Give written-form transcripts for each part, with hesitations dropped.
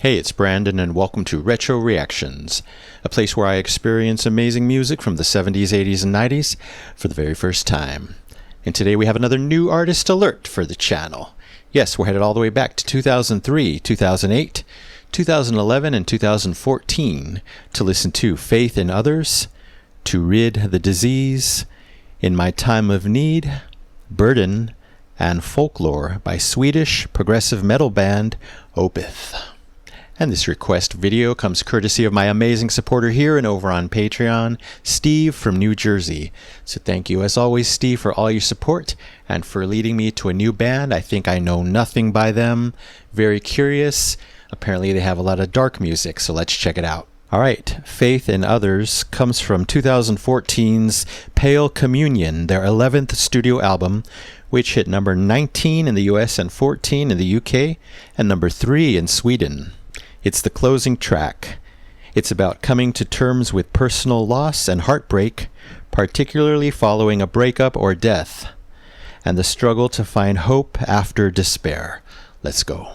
Hey, it's Brandon, and welcome to Retro Reactions, a place where I experience amazing music from the 70s, 80s, and 90s for the very first time. And today we have another new artist alert for the channel. Yes, we're headed all the way back to 2003, 2008, 2011, and 2014 to listen to Faith in Others, To Rid the Disease, In My Time of Need, Burden, and Folklore by Swedish progressive metal band Opeth. And this request video comes courtesy of my amazing supporter here and over on Patreon, Steve from New Jersey. So thank you as always, Steve, for all your support and for leading me to a new band. I think I know nothing by them. Very curious. Apparently they have a lot of dark music, so let's check it out. Alright, Faith in Others comes from 2014's Pale Communion, their 11th studio album, which hit number 19 in the US and 14 in the UK, and number 3 in Sweden. It's the closing track. It's about coming to terms with personal loss and heartbreak, particularly following a breakup or death, and the struggle to find hope after despair. Let's go.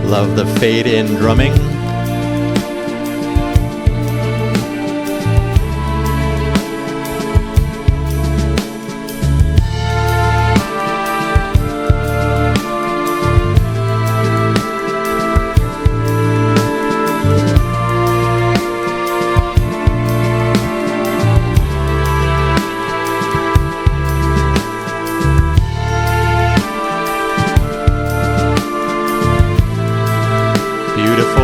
Love the fade-in drumming. Beautiful.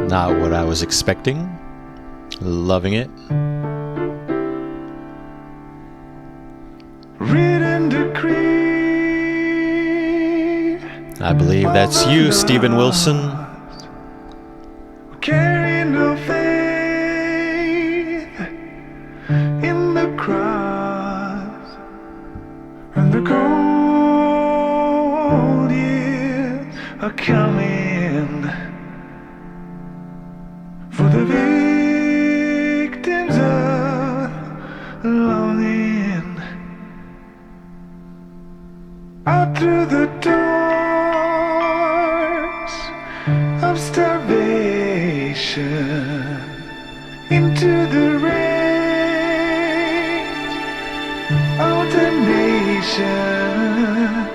Not what I was expecting. Loving it. Written decree. I believe that's you, Stephen Wilson. Carry no faith in the cross and the cold years are coming. For the victims of longing, out through the doors of starvation, into the range of the nation,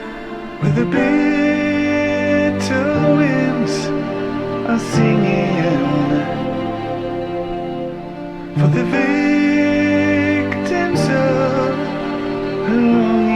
where the bitter winds are singing. For the victims of longing.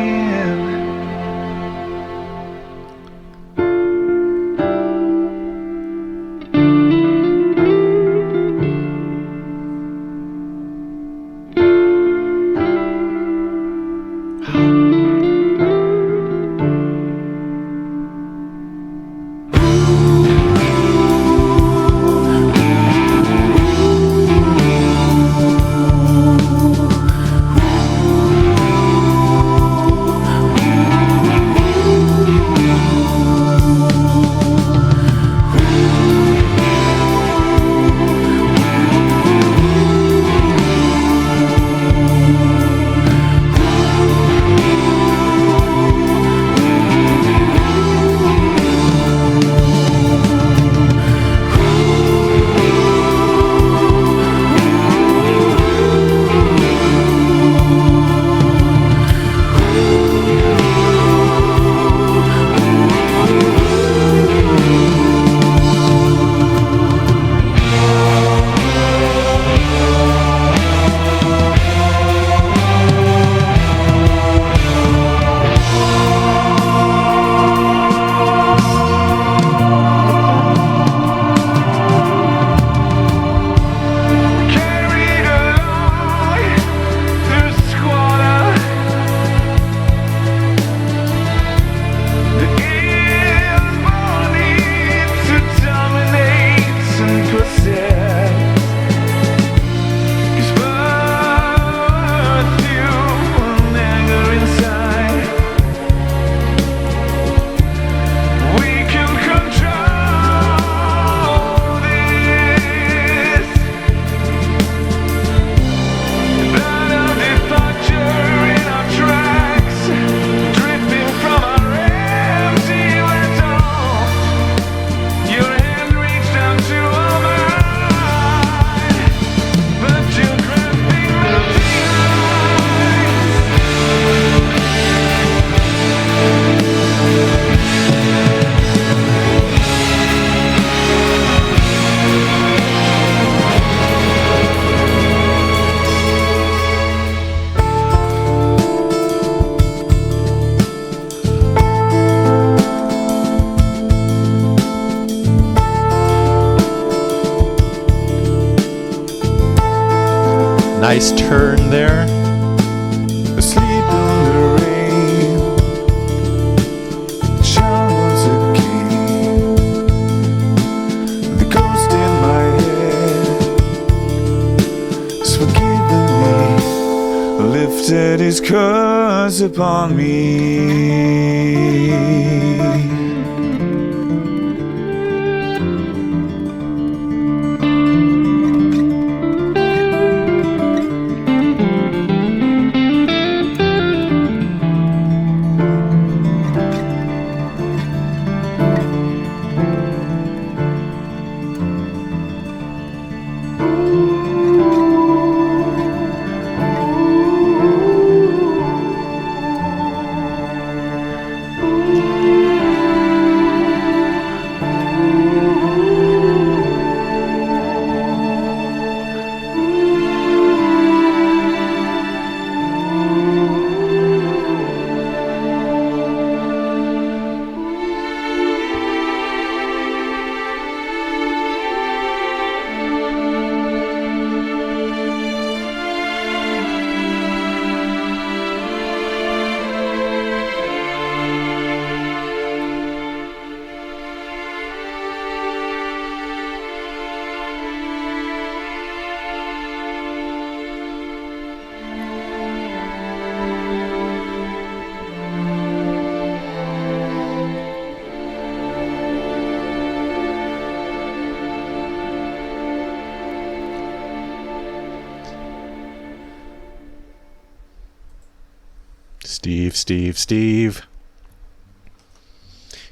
Nice turn there. Asleep in the rain, showers again. The ghost in my head has forgiven me, lifted his curse upon me. Steve.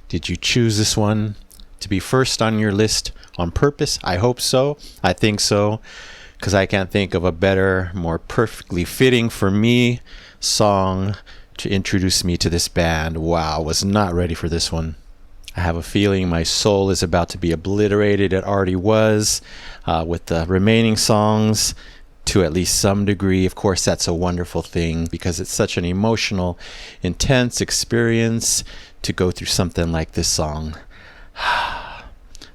Did you choose this one to be first on your list on purpose? I hope so. I think so. Because I can't think of a better, more perfectly fitting for me song to introduce me to this band. Wow, was not ready for this one. I have a feeling my soul is about to be obliterated. It already was with the remaining songs to at least some degree. Of course, that's a wonderful thing because it's such an emotional, intense experience to go through something like this song.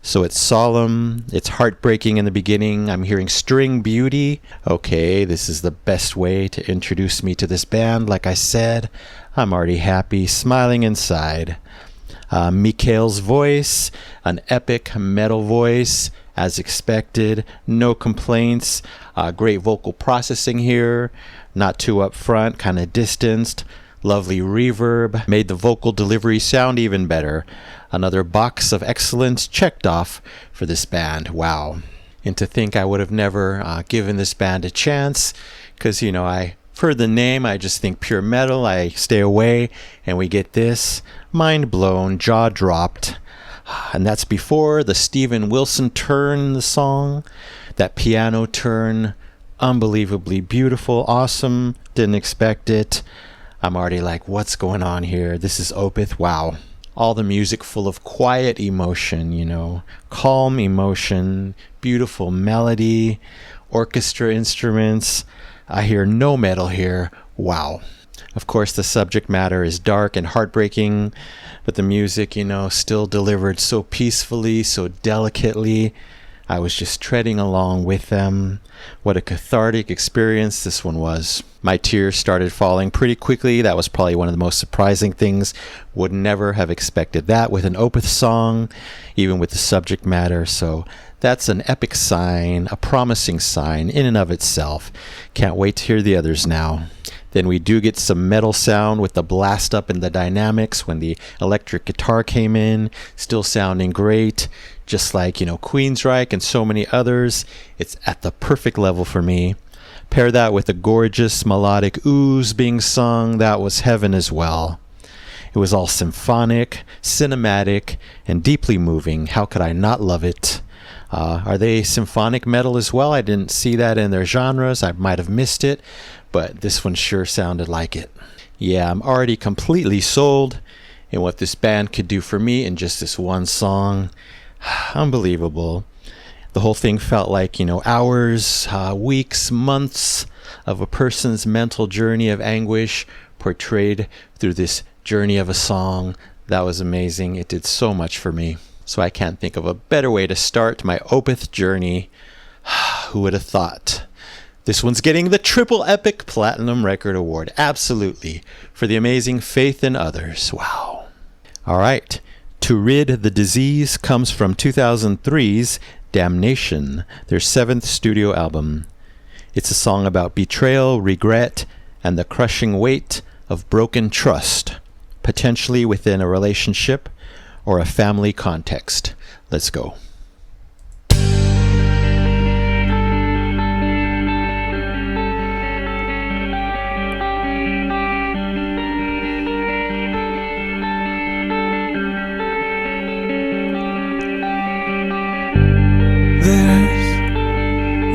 So it's solemn, it's heartbreaking in the beginning. I'm hearing string beauty. Okay, this is the best way to introduce me to this band. Like I said, I'm already happy, smiling inside. Mikhail's voice, an epic metal voice, as expected, no complaints. Great vocal processing here, not too upfront, kind of distanced. Lovely reverb, made the vocal delivery sound even better. Another box of excellence checked off for this band. Wow. And to think I would have never given this band a chance, because, I've heard the name, I just think pure metal, I stay away, and we get this. Mind blown, jaw dropped. And that's before the Steven Wilson turn in the song. That piano turn, unbelievably beautiful, awesome, didn't expect it. I'm already like, what's going on here? This is Opeth, wow. All the music full of quiet emotion, calm emotion, beautiful melody, orchestra instruments. I hear no metal here, wow. Of course, the subject matter is dark and heartbreaking, but the music, still delivered so peacefully, so delicately. I was just treading along with them. What a cathartic experience this one was. My tears started falling pretty quickly. That was probably one of the most surprising things. Would never have expected that with an Opeth song, even with the subject matter. So that's an epic sign, a promising sign in and of itself. Can't wait to hear the others now. Then we do get some metal sound with the blast up in the dynamics when the electric guitar came in, still sounding great, just like, Queensryche and so many others. It's at the perfect level for me. Pair that with the gorgeous melodic ooze being sung, that was heaven as well. It was all symphonic, cinematic, and deeply moving. How could I not love it? Are they symphonic metal as well? I didn't see that in their genres. I might have missed it, but this one sure sounded like it. Yeah, I'm already completely sold in what this band could do for me in just this one song. Unbelievable. The whole thing felt like, hours, weeks, months of a person's mental journey of anguish portrayed through this journey of a song. That was amazing. It did so much for me. So I can't think of a better way to start my Opeth journey. Who would have thought? This one's getting the Triple Epic Platinum Record Award. Absolutely. For the amazing Faith in Others. Wow. All right. To Rid the Disease comes from 2003's Damnation, their 7th studio album. It's a song about betrayal, regret, and the crushing weight of broken trust, potentially within a relationship or a family context. Let's go.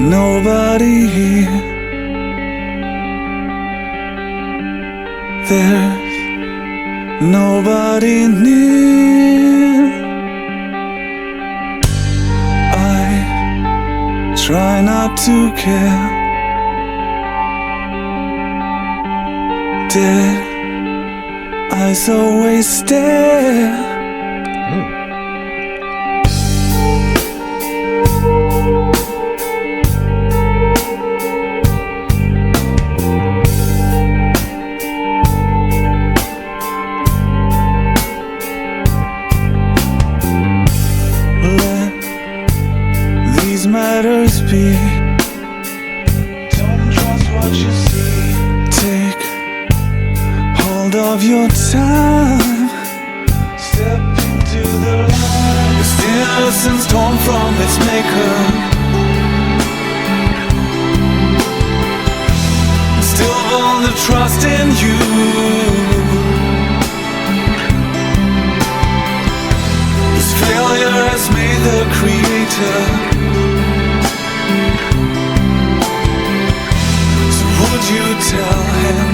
Nobody here. There's nobody near. I try not to care. Dead eyes always stare. Matters be. Don't trust what you see. Take hold of your time. Step into the light. It's innocence torn from its maker. Still born to trust in you. This failure has made the creator. Would you tell him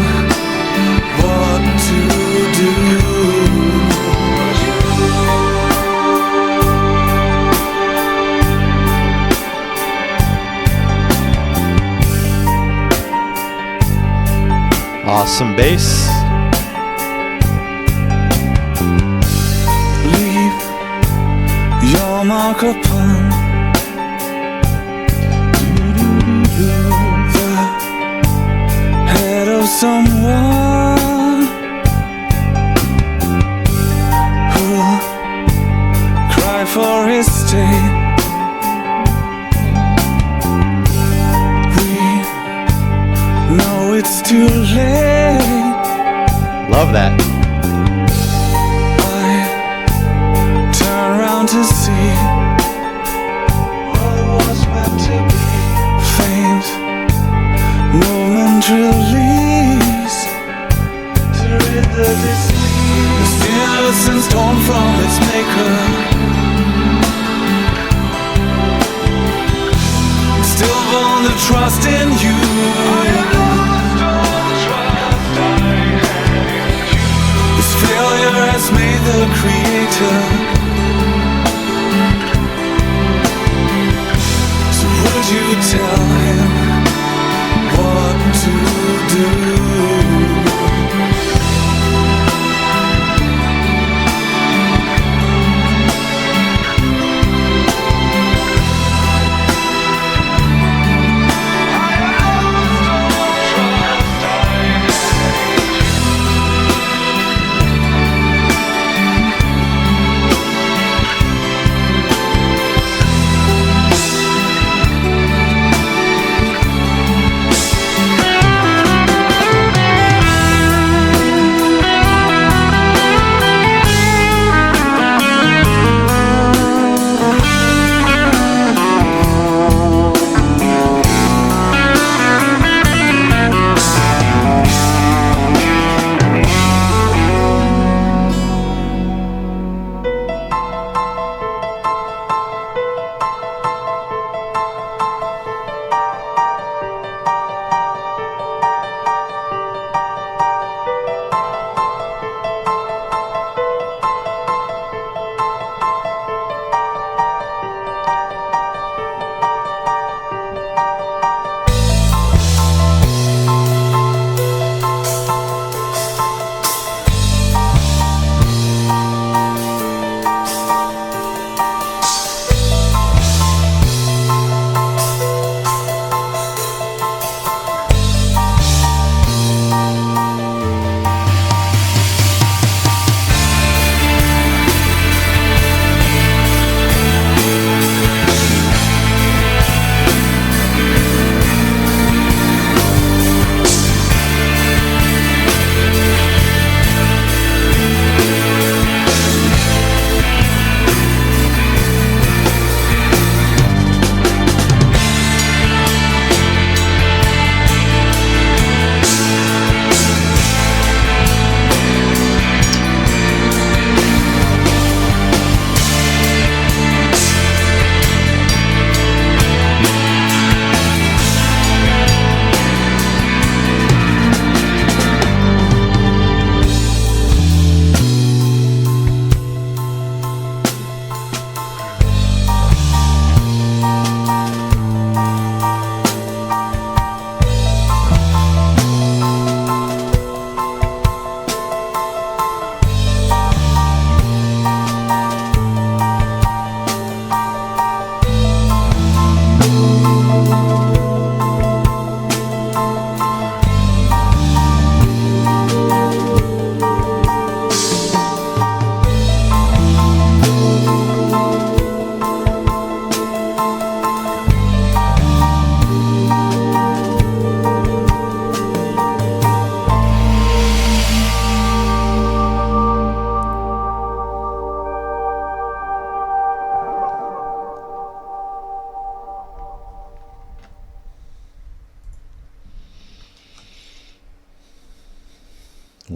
what to do? Awesome bass. Leave your mark upon of someone who'll cry for his state. We know it's too late. Love that. I turn around to see what was meant to be. Faint momentarily. The disease, innocence torn from its maker. Still born to trust in you. This failure has made the creator. So would you tell him what to do?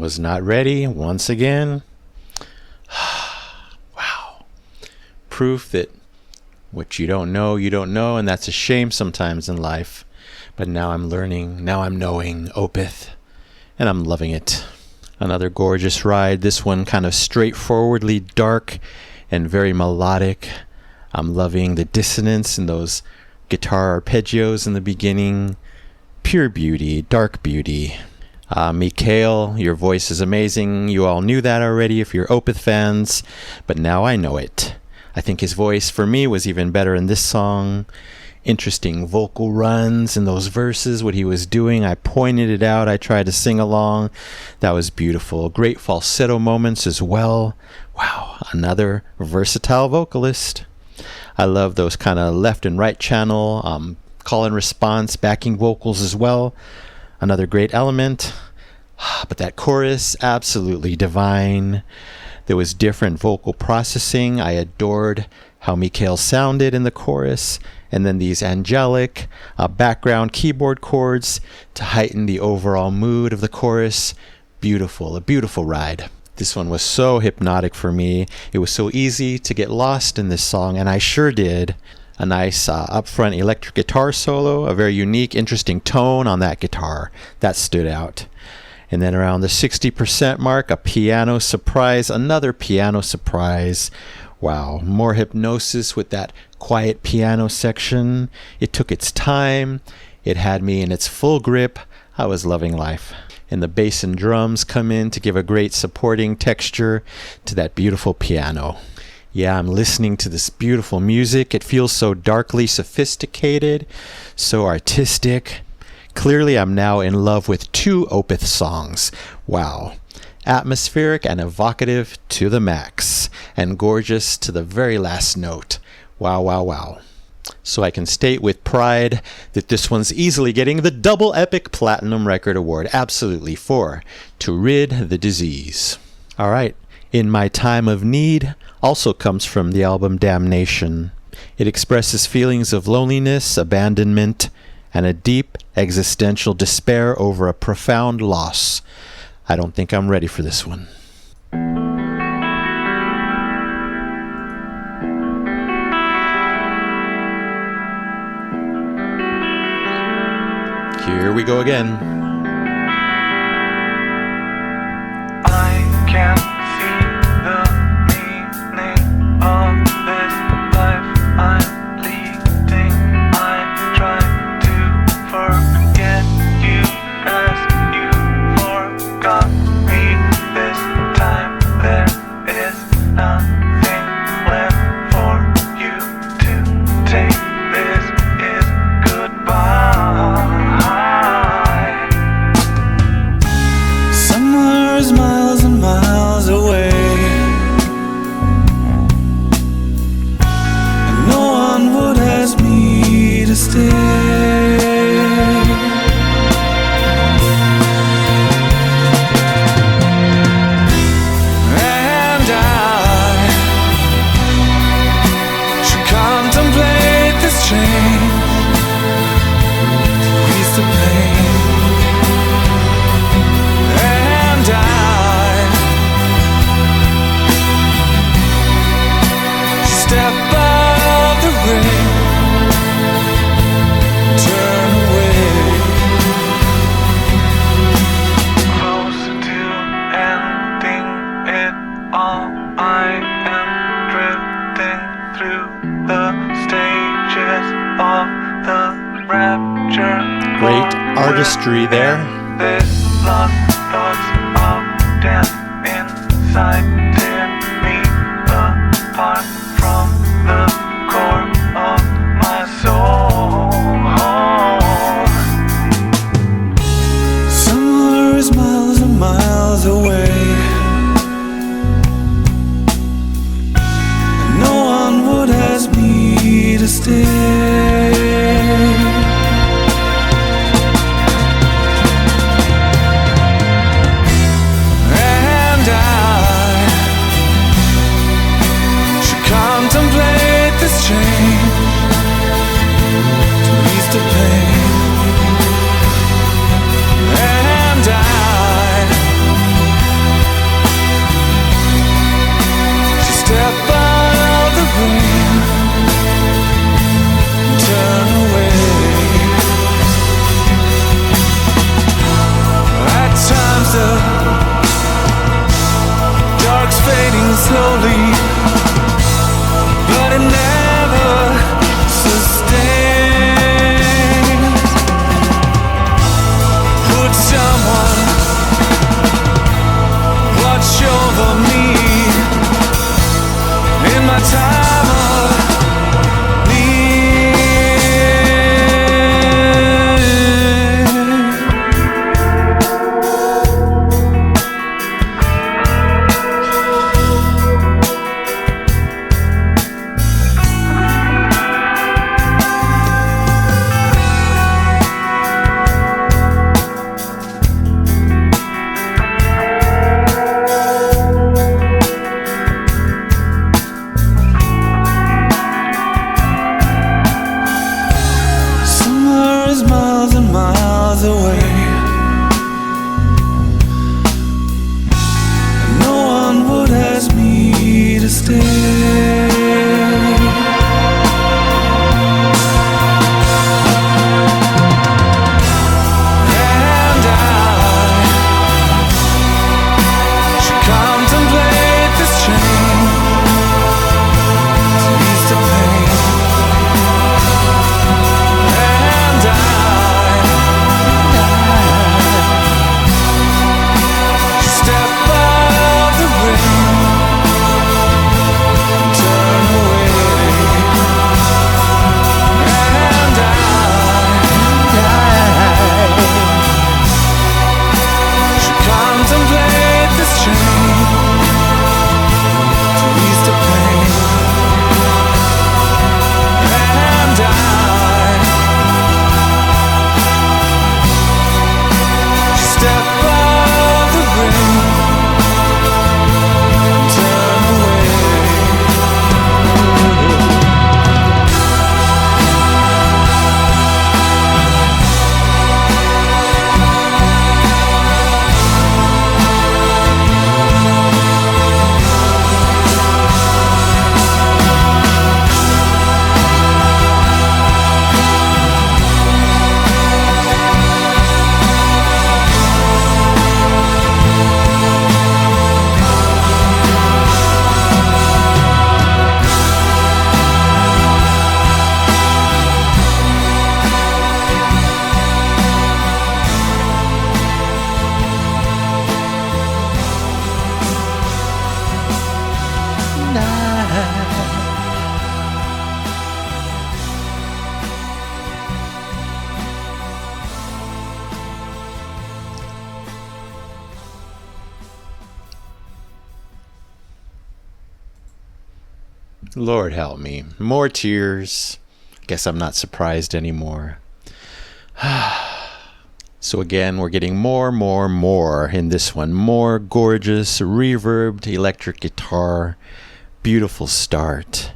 was not ready once again. Wow. Proof that what you don't know, and that's a shame sometimes in life. But now I'm learning, now I'm knowing Opeth, and I'm loving it. Another gorgeous ride, this one kind of straightforwardly dark and very melodic. I'm loving the dissonance and those guitar arpeggios in the beginning. Pure beauty, dark beauty. Mikhail, your voice is amazing. You all knew that already if you're Opeth fans, but now I know it. I think his voice for me was even better in this song. Interesting vocal runs in those verses, what he was doing. I pointed it out. I tried to sing along. That was beautiful. Great falsetto moments as well. Wow, another versatile vocalist. I love those kind of left and right channel, call and response, backing vocals as well. Another great element. But that chorus, absolutely divine. There was different vocal processing. I adored how Mikhail sounded in the chorus, and then these angelic background keyboard chords to heighten the overall mood of the chorus. Beautiful, a beautiful ride. This one was so hypnotic for me. It was so easy to get lost in this song, and I sure did. A nice upfront electric guitar solo, a very unique, interesting tone on that guitar. That stood out. And then around the 60% mark, a piano surprise, another piano surprise. Wow, more hypnosis with that quiet piano section. It took its time. It had me in its full grip. I was loving life. And the bass and drums come in to give a great supporting texture to that beautiful piano. Yeah, I'm listening to this beautiful music. It feels so darkly sophisticated, so artistic. Clearly, I'm now in love with two Opeth songs. Wow. Atmospheric and evocative to the max, and gorgeous to the very last note. Wow, wow, wow. So I can state with pride that this one's easily getting the double epic platinum record award, absolutely, for To Rid the Disease. All right, In My Time of Need also comes from the album Damnation. It expresses feelings of loneliness, abandonment, and a deep existential despair over a profound loss. I don't think I'm ready for this one. Here we go again. I can't see the meaning of this life I'm leading. I try to forget you as you forgot me this time. There is nothing left for you to take. This is goodbye. Somewhere is miles and miles away, and no one would ask me to stay. And I should contemplate this change, ease the pain. And I step out of the ring, turn away, closer to ending it all. I am drifting through the stages of the rapture. Great artistry there. This lost thoughts of death inside tear me apart from the core of my soul. Somewhere is miles and miles away, and no one would ask me to stay. stay. And I should contemplate this change to ease the pain. And I should step out of the ring and turn away. And I should contemplate this change to ease the pain. And I should step out the ring and turn away. Lord help me. More tears. Guess I'm not surprised anymore. So again, we're getting more in this one. More gorgeous, reverbed electric guitar. Beautiful start.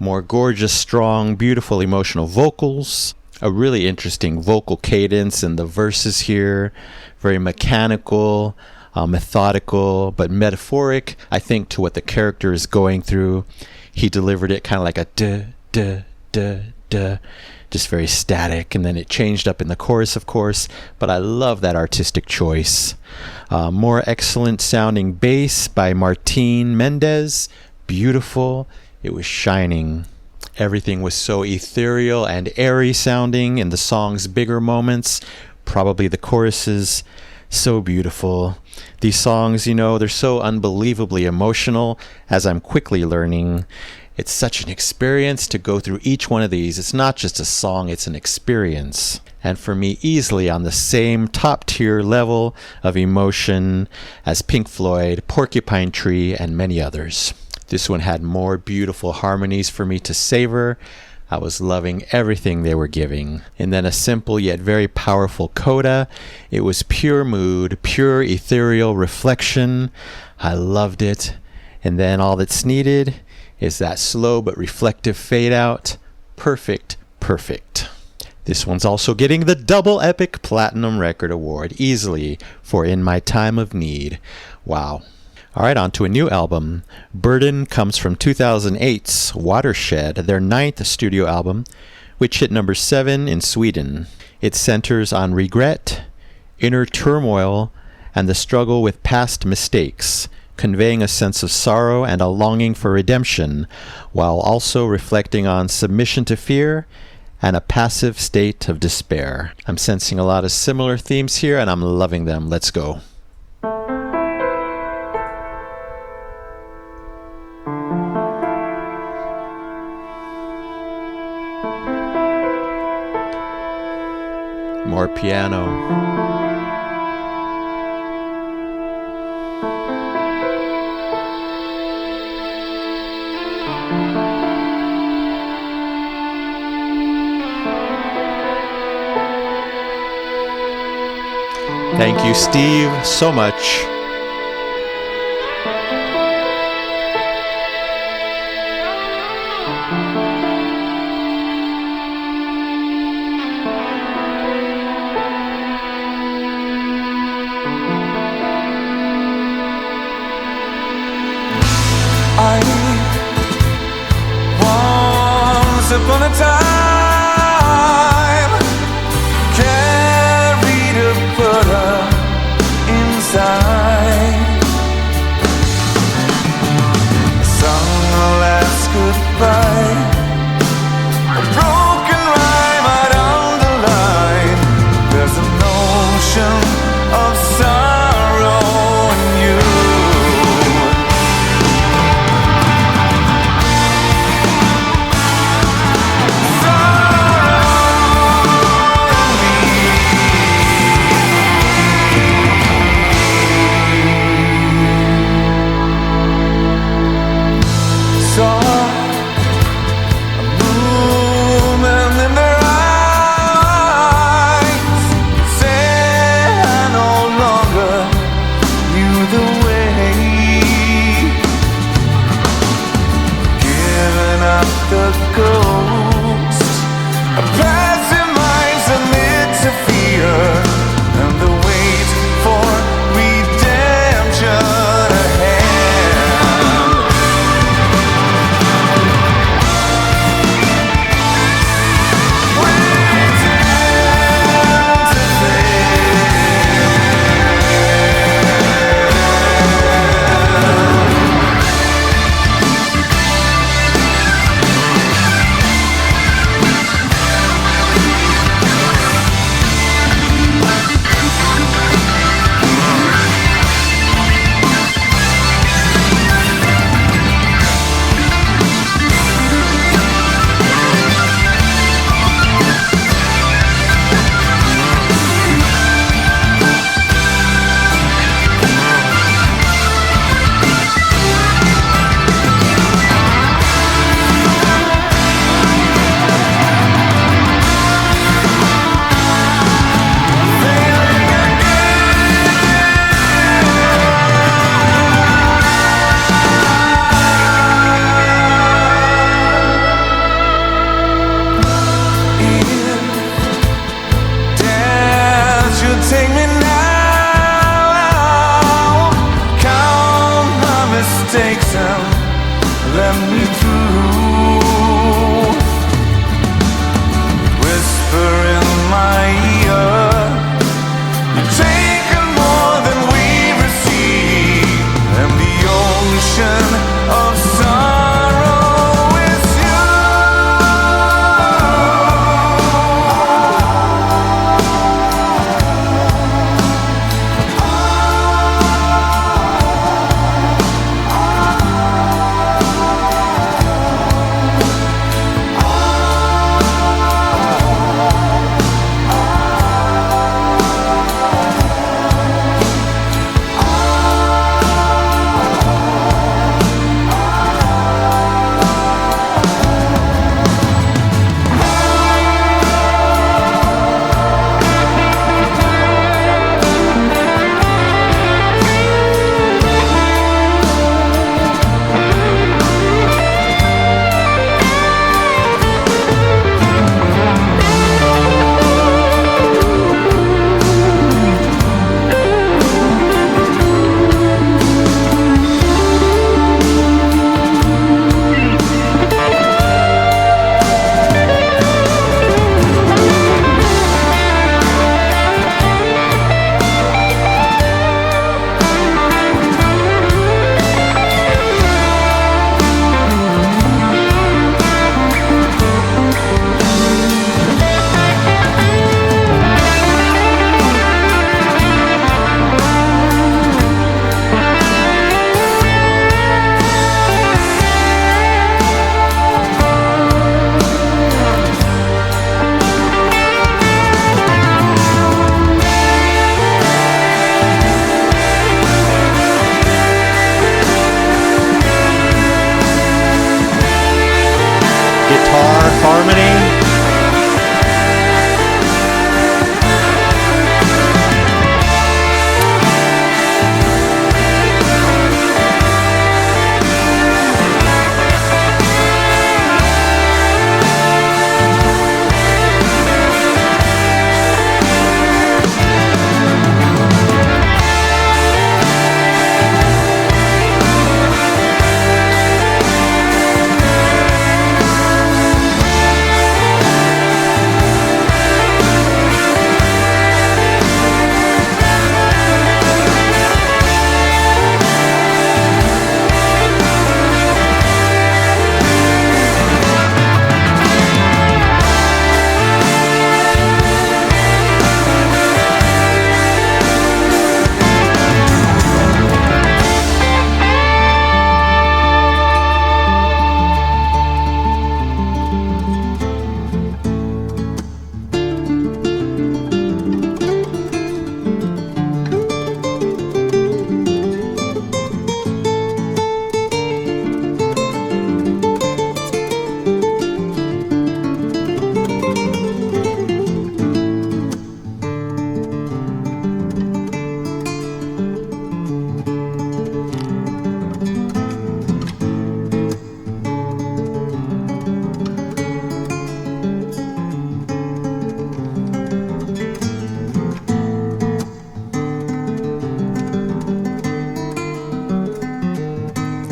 More gorgeous, strong, beautiful, emotional vocals. A really interesting vocal cadence in the verses here. Very mechanical, methodical, but metaphoric, I think, to what the character is going through. He delivered it kind of like a duh, duh, duh, duh, just very static. And then it changed up in the chorus, of course. But I love that artistic choice. More excellent sounding bass by Martin Mendez. Beautiful. It was shining. Everything was so ethereal and airy sounding in the song's bigger moments. Probably the choruses. So beautiful. These songs, you know, they're so unbelievably emotional, as I'm quickly learning. It's such an experience to go through each one of these. It's not just a song, it's an experience. And for me, easily on the same top tier level of emotion as Pink Floyd, Porcupine Tree, and many others. This one had more beautiful harmonies for me to savor. I was loving everything they were giving. And then a simple yet very powerful coda. It was pure mood, pure ethereal reflection. I loved it. And then all that's needed is that slow but reflective fade out. Perfect, perfect. This one's also getting the Double Epic Platinum Record Award easily for In My Time of Need. Wow. All right, on to a new album. Burden comes from 2008's Watershed, their 9th studio album, which hit number 7 in Sweden. It centers on regret, inner turmoil, and the struggle with past mistakes, conveying a sense of sorrow and a longing for redemption, while also reflecting on submission to fear and a passive state of despair. I'm sensing a lot of similar themes here, and I'm loving them. Let's go. More piano. Thank you, Steve, so much. I upon a time carried a burden inside. Sung a last goodbye, a broken rhyme I'd underline. There's an ocean of sorrow in you. Saw a movement in their eyes, said I no longer knew the way. Giving up the ghost, a passive mind submit to fear, and the wait for redemption ahead. Take me now, count my mistakes and let me through. Whisper in my ear, you've taken more than we received, and the ocean of sorrow is you.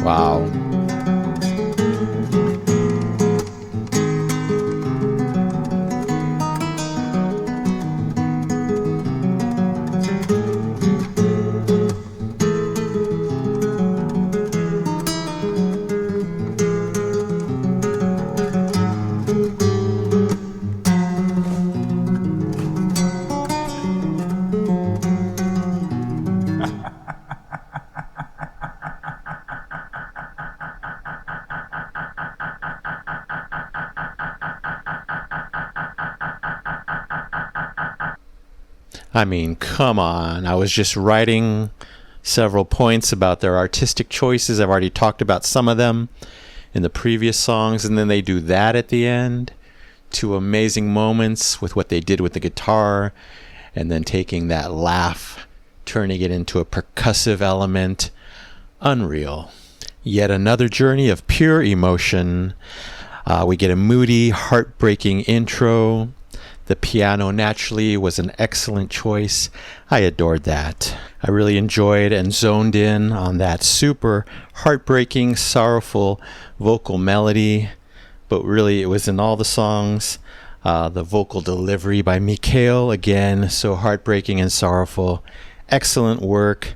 Wow. I mean, come on. I was just writing several points about their artistic choices. I've already talked about some of them in the previous songs, and then they do that at the end. Two amazing moments with what they did with the guitar, and then taking that laugh, turning it into a percussive element. Unreal. Yet another journey of pure emotion. We get a moody, heartbreaking intro. The piano naturally was an excellent choice. I adored that. I really enjoyed and zoned in on that super heartbreaking, sorrowful vocal melody. But really, it was in all the songs. The vocal delivery by Mikhail, again, so heartbreaking and sorrowful. Excellent work.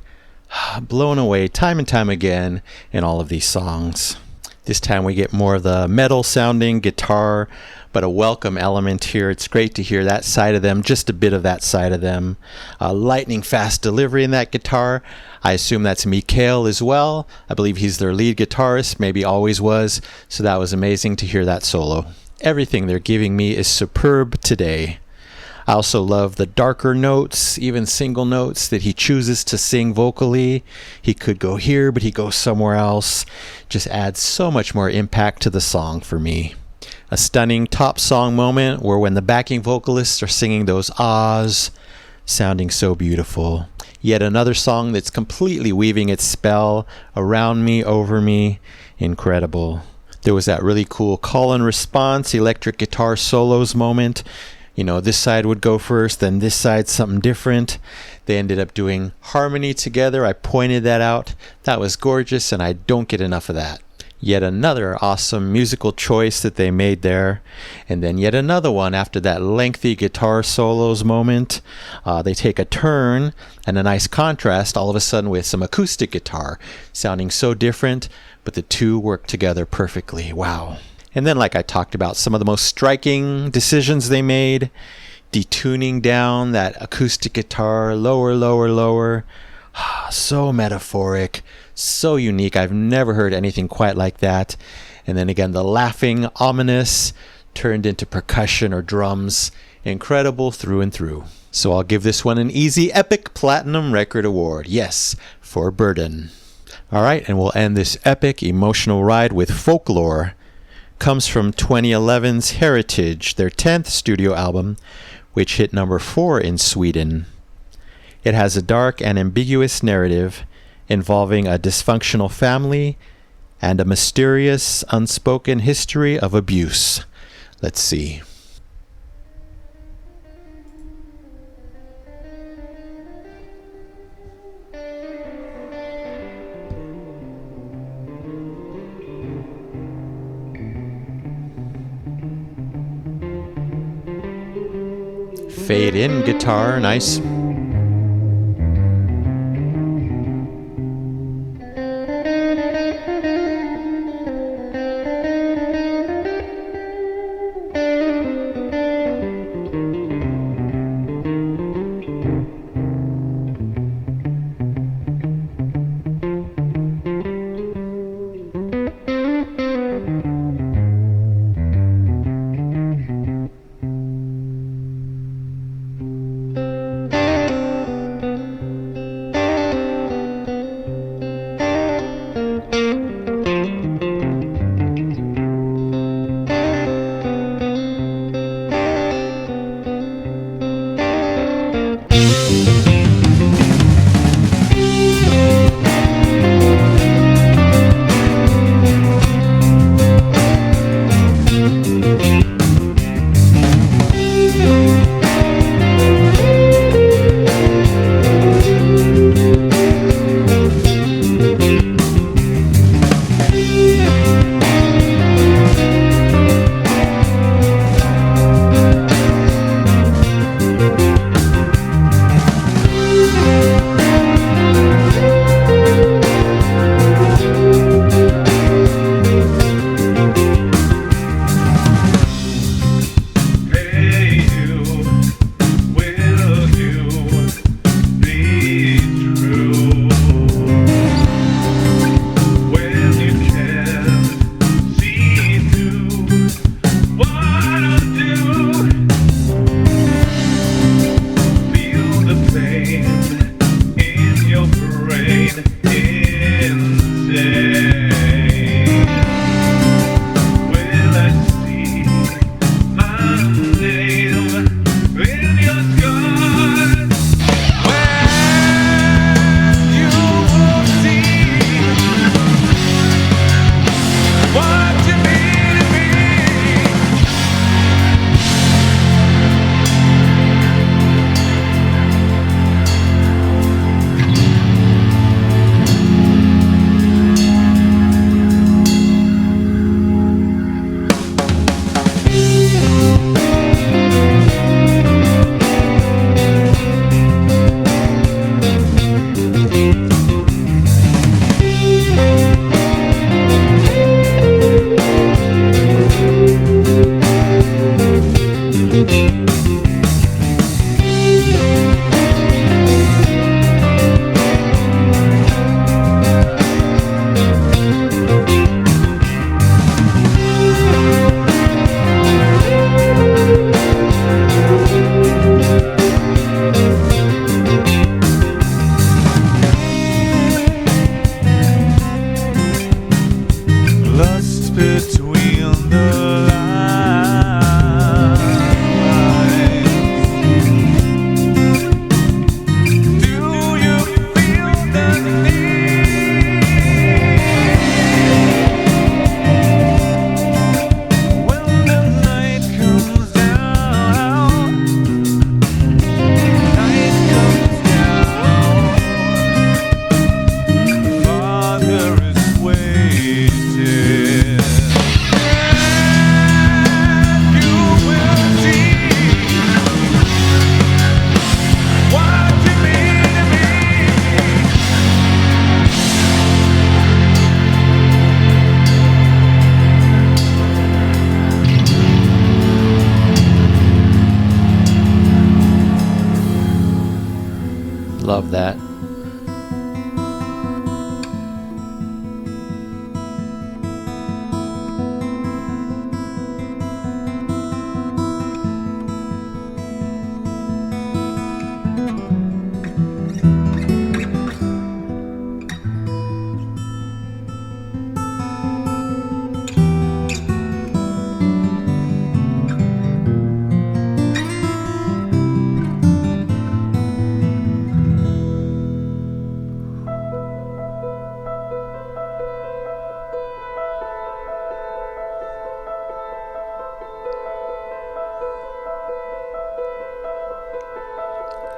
Blown away time and time again in all of these songs. This time we get more of the metal sounding guitar, but a welcome element here. It's great to hear that side of them, just a bit of that side of them. Lightning fast delivery in that guitar. I assume that's Mikhail as well. I believe he's their lead guitarist, maybe always was, so that was amazing to hear that solo. Everything they're giving me is superb today. I also love the darker notes, even single notes that he chooses to sing vocally. He could go here, but he goes somewhere else. Just adds so much more impact to the song for me. A stunning top song moment where when the backing vocalists are singing those ahs, sounding so beautiful. Yet another song that's completely weaving its spell around me, over me. Incredible. There was that really cool call and response, electric guitar solos moment. You know, this side would go first, then this side something different. They ended up doing harmony together. I pointed that out. That was gorgeous, and I don't get enough of that. Yet another awesome musical choice that they made there. And then yet another one after that lengthy guitar solos moment. They take a turn and a nice contrast all of a sudden with some acoustic guitar, sounding so different, but the two work together perfectly. Wow. And then, like I talked about, some of the most striking decisions they made, detuning down that acoustic guitar, lower, lower, lower. So metaphoric, so unique. I've never heard anything quite like that. And then again, the laughing, ominous, turned into percussion or drums. Incredible through and through. So I'll give this one an easy epic platinum record award. Yes, for Burden. All right, and we'll end this epic emotional ride with Folklore. Comes from 2011's Heritage, their 10th studio album, which hit number 4 in Sweden. It has a dark and ambiguous narrative involving a dysfunctional family and a mysterious, unspoken history of abuse. Let's see. Fade in guitar, nice. Love that.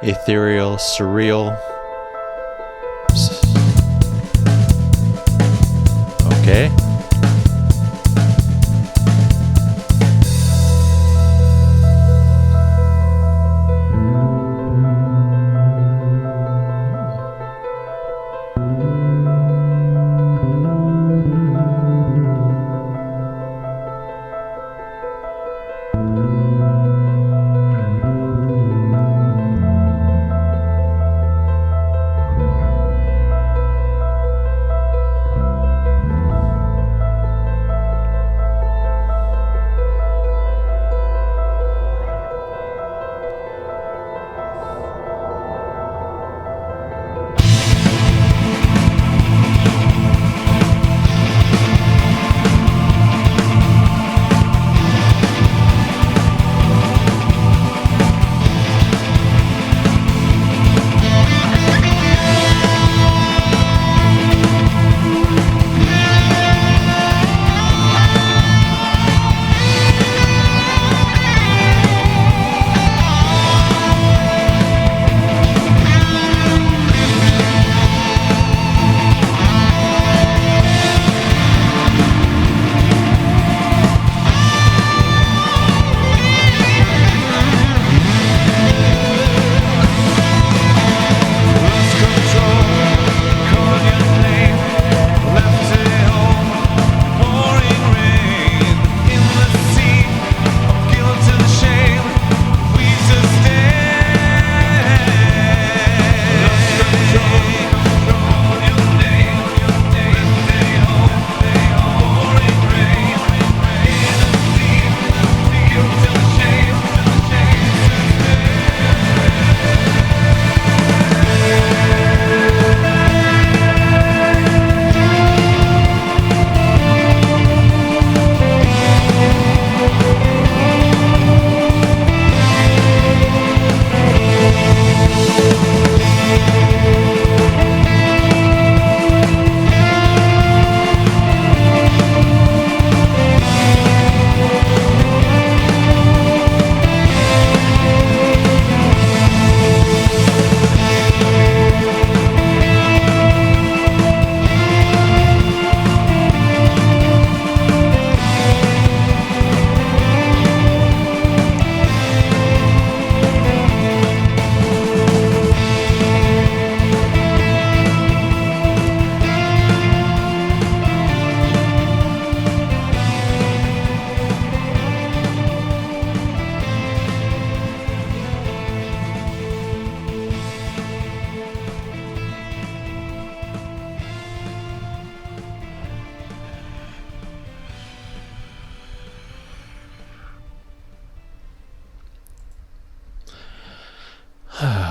Ethereal, surreal. Okay.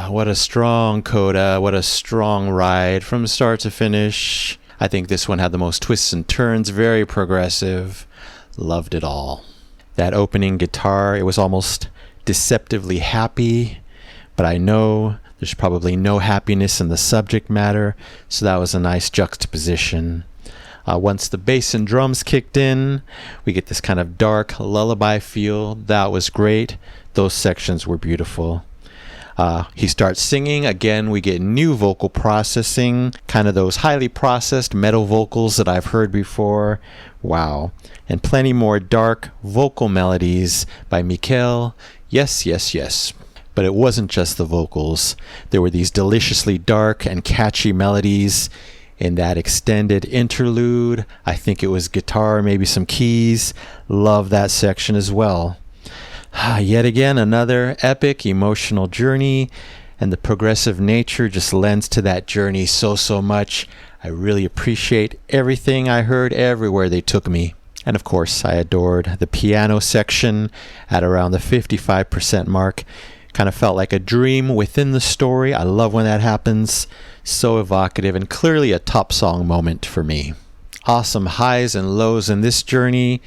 What a strong coda, what a strong ride from start to finish. I think this one had the most twists and turns, very progressive. Loved it all. That opening guitar, it was almost deceptively happy, but I know there's probably no happiness in the subject matter, so that was a nice juxtaposition. Once the bass and drums kicked in, we get this kind of dark lullaby feel. That was great. Those sections were beautiful. He starts singing. Again, we get new vocal processing, kind of those highly processed metal vocals that I've heard before. Wow. And plenty more dark vocal melodies by Mikkel. Yes, yes, yes. But it wasn't just the vocals. There were these deliciously dark and catchy melodies in that extended interlude. I think it was guitar, maybe some keys. Love that section as well. Yet again, another epic emotional journey. and the progressive nature just lends to that journey so much. I really appreciate everything I heard everywhere they took me. And of course, I adored the piano section at around the 55% mark. Kind of felt like a dream within the story. I love when that happens. So evocative and clearly a top song moment for me. Awesome highs and lows in this journey.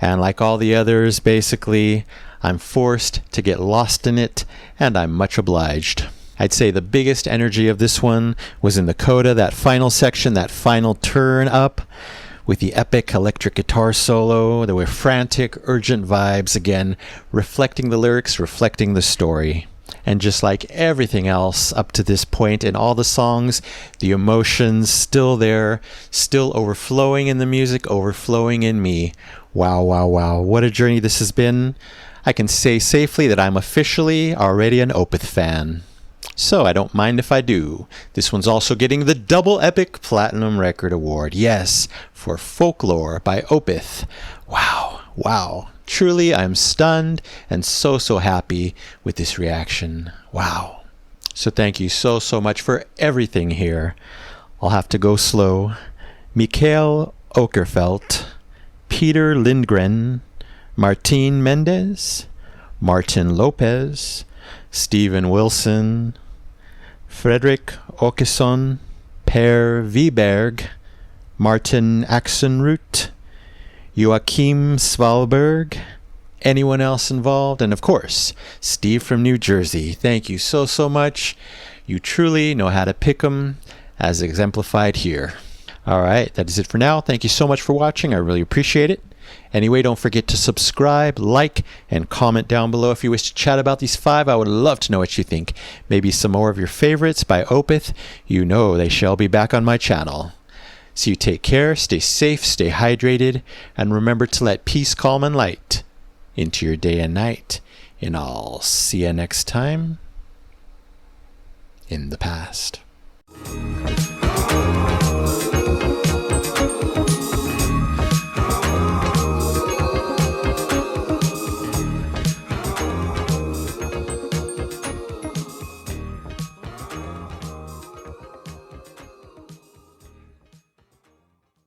And like all the others, basically, I'm forced to get lost in it, and I'm much obliged. I'd say the biggest energy of this one was in the coda, that final section, that final turn up, with the epic electric guitar solo. There were frantic, urgent vibes, again, reflecting the lyrics, reflecting the story. And just like everything else up to this point in all the songs, the emotions still there, still overflowing in the music, overflowing in me. Wow, wow, wow. What a journey this has been. I can say safely that I'm officially already an Opeth fan. So I don't mind if I do. This one's also getting the Double Epic Platinum Record Award. Yes, for Folklore by Opeth. Wow, wow. Truly, I'm stunned and so happy with this reaction. Wow. So thank you so much for everything here. I'll have to go slow. Mikael Okerfeldt, Peter Lindgren, Martin Mendez, Martin Lopez, Stephen Wilson, Fredrik Åkesson, Per Wiberg, Martin Axenroot, Joachim Svalberg, anyone else involved, and of course, Steve from New Jersey. Thank you so much. You truly know how to pick 'em, as exemplified here. All right, that is it for now. Thank you so much for watching. I really appreciate it. Anyway, don't forget to subscribe, like, and comment down below if you wish to chat about these 5. I would love to know what you think. Maybe some more of your favorites by Opeth. You know they shall be back on my channel. So you take care, stay safe, stay hydrated, and remember to let peace, calm, and light into your day and night. And I'll see you next time in the past.